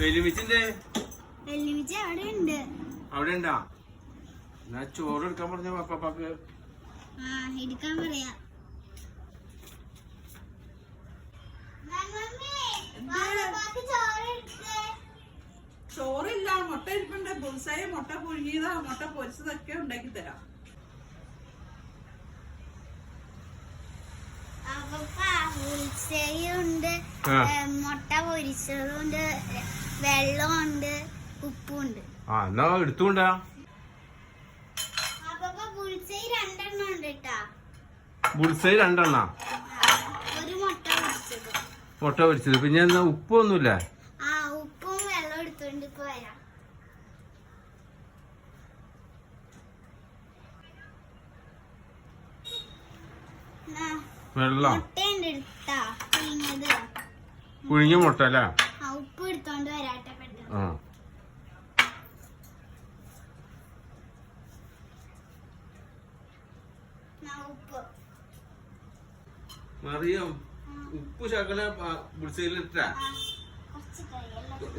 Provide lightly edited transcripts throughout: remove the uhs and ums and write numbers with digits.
വെല്ലുമിച്ചിന്റെ അവിടെ ഉണ്ടാ എന്നാ ചോറ് എടുക്കാൻ പറഞ്ഞ പപ്പാക്ക് എടുക്കാൻ പറയാ. ചോറില്ല, മുട്ട ഇരിപ്പുണ്ട്. ബുൾസൈ, മുട്ട പുഴുങ്ങിയതാ, മുട്ട പൊരിച്ചതൊക്കെ ഉണ്ടാക്കി തരാം. ഉണ്ട്, മുട്ട പൊരിച്ചതുണ്ട്, വെള്ളമുണ്ട്, ഉപ്പുണ്ട്. എന്നാ എടുത്തുകൊണ്ടാ. ബുൾസൈ 2 എണ്ണ, ഒരു മുട്ട പൊരിച്ചത്. മുട്ട പൊരിച്ചത്. പിന്നെ എന്താ ഉപ്പൊന്നുമില്ലേ? ഉപ്പും വെള്ളം എടുത്തോണ്ട് ഇപ്പൊ വരാം. വെള്ളം പുഴുങ്ങിയത്, പുഴുങ്ങിയ മുട്ട അല്ലേ? ഉപ്പ് എടുത്തോണ്ട് വരാട്ടെ പെട്ടെന്ന്. ഉപ്പ് മറിയം, ഉപ്പ് ശകല ബുൾസൈലിട്ടാ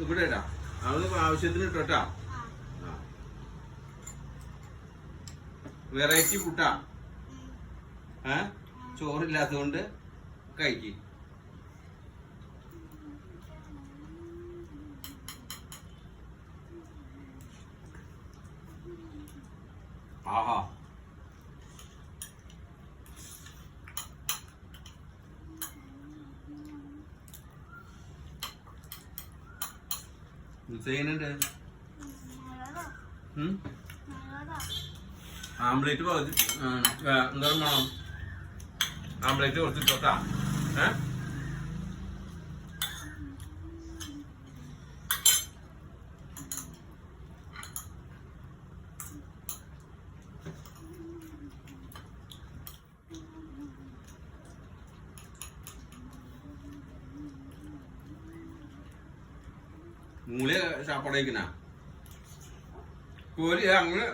ഇവിടെ ഇടാ. അവന് ആവശ്യത്തിന് ഇട്ടോട്ടാ. വെറൈറ്റി ഫുഡാ. ചോറില്ലാത്തതുകൊണ്ട് കഴിക്കും. ആഹാ, ചെയ്യുന്നുണ്ട്. ആംപ്ലേറ്റ് പകുതി എന്താ വേണം? ആംപ്ലേറ്റ് കുറച്ചിട്ടോട്ടാ. മൂല സാപ്പാടേക്കണ കോരി അങ്ങനെ